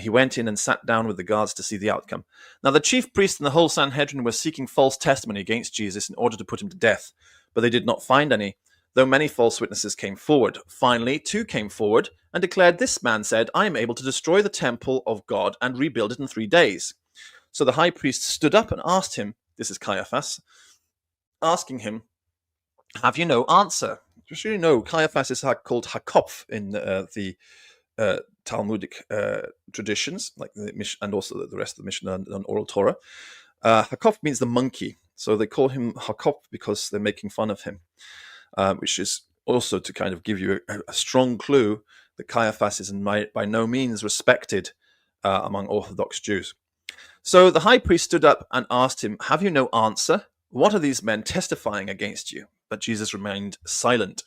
he went in and sat down with the guards to see the outcome. Now the chief priests and the whole Sanhedrin were seeking false testimony against Jesus in order to put him to death, but they did not find any, though many false witnesses came forward. Finally, 2 came forward and declared, "This man said, I am able to destroy the temple of God and rebuild it in 3 days." So the high priest stood up and asked him, this is Caiaphas, asking him, "Have you no answer?" Just so you know, Caiaphas is called Hakopf in the Talmudic traditions, like and also the rest of the Mishnah and Oral Torah. Hakopf means the monkey, so they call him Hakopf because they're making fun of him, which is also to kind of give you a strong clue that Caiaphas is by no means respected among Orthodox Jews. So the high priest stood up and asked him, "Have you no answer? What are these men testifying against you?" But Jesus remained silent.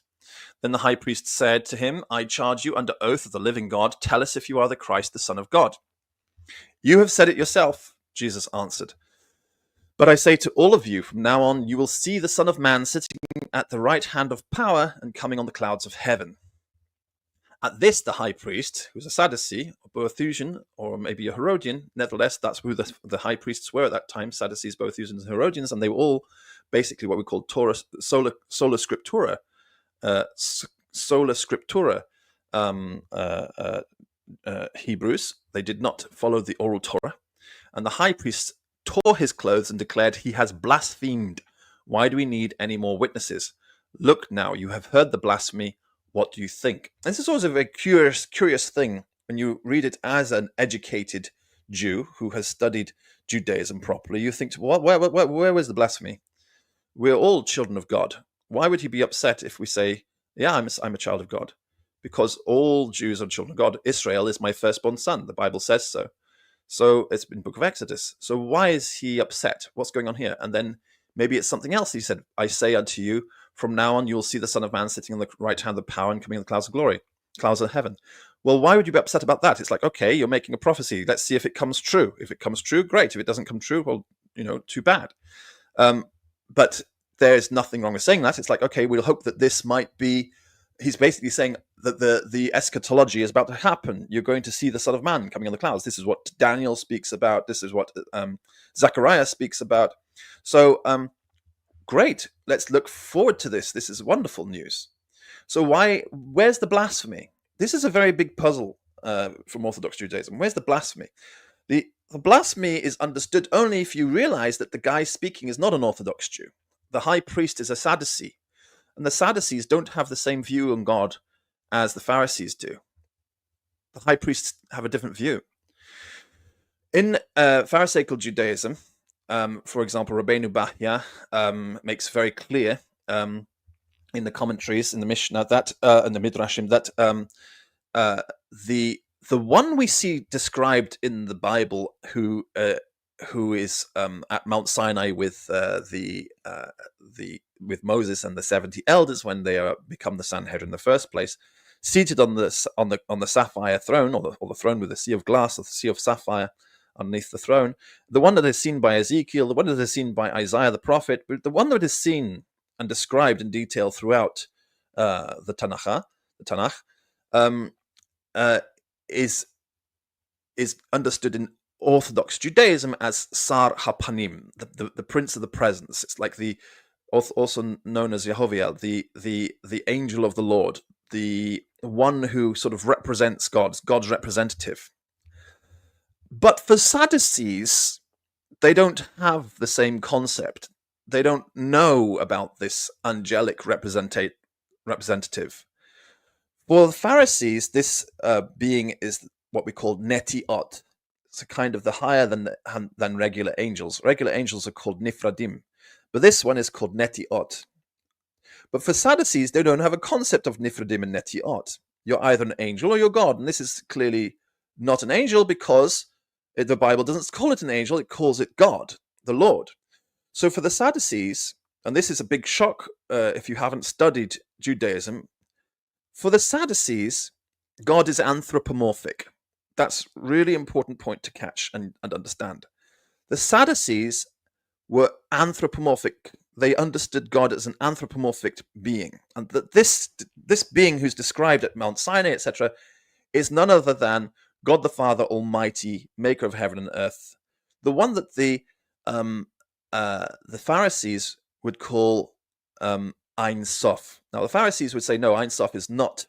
Then the high priest said to him, "I charge you under oath of the living God, tell us if you are the Christ, the Son of God." "You have said it yourself," Jesus answered. "But I say to all of you, from now on you will see the Son of Man sitting at the right hand of power and coming on the clouds of heaven." At this, the high priest, who was a Sadducee, a Boethusian, or maybe a Herodian, nevertheless, that's who the high priests were at that time, Sadducees, Boethusians, and Herodians, and they were all basically what we call Torah, sola scriptura, Hebrews. They did not follow the oral Torah. And the high priest tore his clothes and declared, "He has blasphemed. Why do we need any more witnesses? Look now, you have heard the blasphemy. What do you think?" This is always a very curious thing when you read it as an educated Jew who has studied Judaism properly. You think, where was the blasphemy? We're all children of God. Why would he be upset if we say, "Yeah, I'm a child of God"? Because all Jews are children of God. Israel is my firstborn son. The Bible says so. So it's in the book of Exodus. So why is he upset? What's going on here? And then maybe it's something else. He said, "I say unto you, from now on, you will see the Son of Man sitting on the right hand of power and coming in the clouds of glory, clouds of heaven." Well, why would you be upset about that? It's like, okay, you're making a prophecy. Let's see if it comes true. If it comes true, great. If it doesn't come true, well, too bad. But there's nothing wrong with saying that. It's like, okay, we'll hope that this might be. He's basically saying that the eschatology is about to happen. You're going to see the Son of Man coming on the clouds. This is what Daniel speaks about. This is what Zechariah speaks about. So, great. Let's look forward to this. This is wonderful news. So where's the blasphemy? This is a very big puzzle from Orthodox Judaism. Where's the blasphemy? The blasphemy is understood only if you realize that the guy speaking is not an Orthodox Jew. The high priest is a Sadducee. And the Sadducees don't have the same view on God as the Pharisees do. The high priests have a different view. In Pharisaical Judaism, for example, Rabbeinu Bahya makes very clear in the commentaries in the Mishnah that in the Midrashim that the one we see described in the Bible who is at Mount Sinai with with Moses and the 70 elders when they become the Sanhedrin in the first place, seated on the sapphire throne, or the throne with the sea of glass, or the sea of sapphire underneath the throne, the one that is seen by Ezekiel, the one that is seen by Isaiah the prophet, but the one that is seen and described in detail throughout the Tanakh, is understood in Orthodox Judaism as Sar HaPanim, the Prince of the Presence. It's like also known as Yehovah, the angel of the Lord, the one who sort of represents God's representative. But for Sadducees, they don't have the same concept. They don't know about this angelic representative. For the Pharisees, this being is what we call netiot. It's a kind of the higher than regular angels. Regular angels are called nifradim, but this one is called netiot. But for Sadducees, they don't have a concept of nifradim and netiot. You're either an angel or you're God, and this is clearly not an angel because the Bible doesn't call it an angel; it calls it God, the Lord. So for the Sadducees, and this is a big shock if you haven't studied Judaism, for the Sadducees, God is anthropomorphic. That's a really important point to catch and understand. The Sadducees were anthropomorphic. They understood God as an anthropomorphic being, and that this being who's described at Mount Sinai, etc., is none other than God the Father Almighty, maker of heaven and earth, the one that the Pharisees would call Ein Sof. Now, the Pharisees would say, no, Ein Sof is not.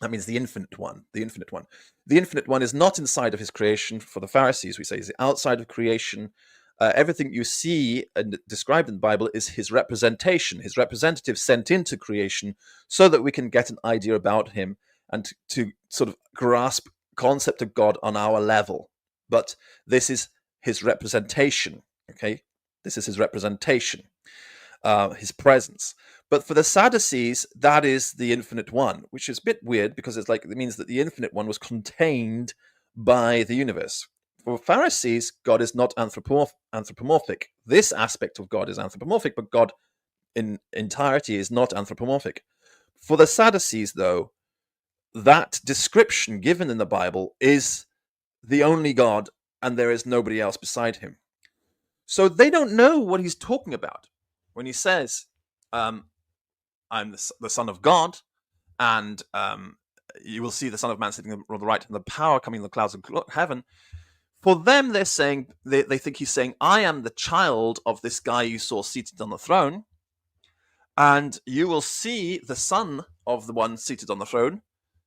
That means the infinite one. The infinite one. The infinite one is not inside of his creation. For the Pharisees, we say, is outside of creation. Everything you see and described in the Bible is his representation, his representative sent into creation, so that we can get an idea about him and to sort of grasp concept of God on our level. But this is his representation. Okay, this is his representation, his presence. But for the Sadducees, that is the infinite one, which is a bit weird because it means that the infinite one was contained by the universe. For Pharisees, God is not anthropomorphic. This aspect of God is anthropomorphic, but God in entirety is not anthropomorphic. For the Sadducees, though, that description given in the Bible is the only God, and there is nobody else beside him. So they don't know what he's talking about when he says, I'm the Son of God, and you will see the Son of Man sitting on the right and the power coming in the clouds of heaven. For them, they're saying, they think he's saying, I am the child of this guy you saw seated on the throne, and you will see the son of the one seated on the throne,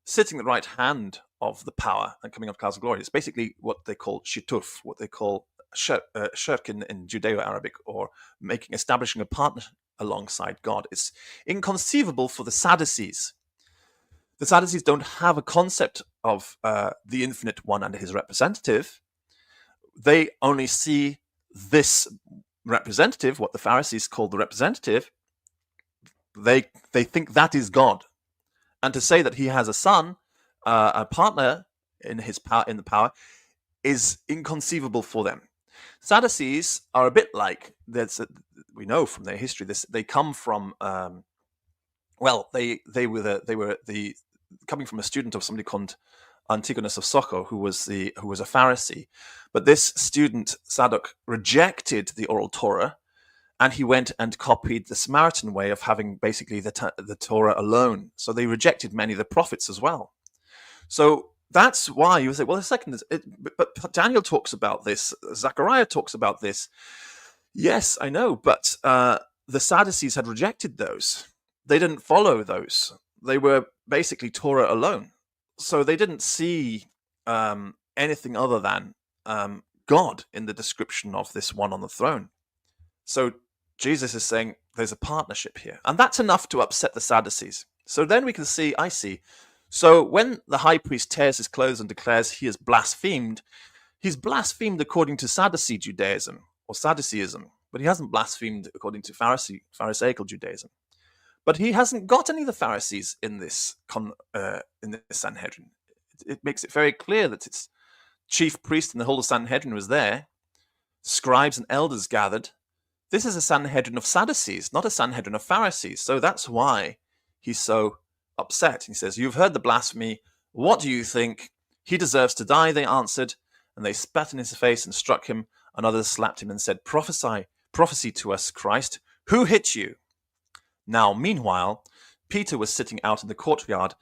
sitting at the right hand of the power and coming on clouds of glory. It's basically what they call shituf, what they call shirk in Judeo-Arabic, or establishing a partner alongside God. It's inconceivable for the Sadducees. The Sadducees don't have a concept of the infinite one and his representative. They only see this representative, what the Pharisees call the representative. They think that is God, and to say that he has a son, a partner in his power, in the power, is inconceivable for them. Sadducees are a bit like we know from their history. They come from they were coming from a student of somebody called Antigonus of Socho, who was a Pharisee. But this student, Zadok, rejected the oral Torah, and he went and copied the Samaritan way of having basically the Torah alone. So they rejected many of the prophets as well. So that's why you would say, well, but Daniel talks about this, Zechariah talks about this. Yes, I know, but the Sadducees had rejected those. They didn't follow those. They were basically Torah alone. So they didn't see anything other than God in the description of this one on the throne. So Jesus is saying there's a partnership here. And that's enough to upset the Sadducees. So then we can see, I see. So when the high priest tears his clothes and declares he is blasphemed, he's blasphemed according to Sadducee Judaism or Sadduceeism, but he hasn't blasphemed according to Pharisaical Judaism. But he hasn't got any of the Pharisees in this Sanhedrin. It makes it very clear that its chief priest and the whole of Sanhedrin was there. Scribes and elders gathered. This is a Sanhedrin of Sadducees, not a Sanhedrin of Pharisees. So that's why he's so upset. He says, you've heard the blasphemy. What do you think? He deserves to die, they answered. And they spat in his face and struck him. And others slapped him and said, Prophesy to us, Christ. Who hit you? Now, meanwhile, Peter was sitting out in the courtyard,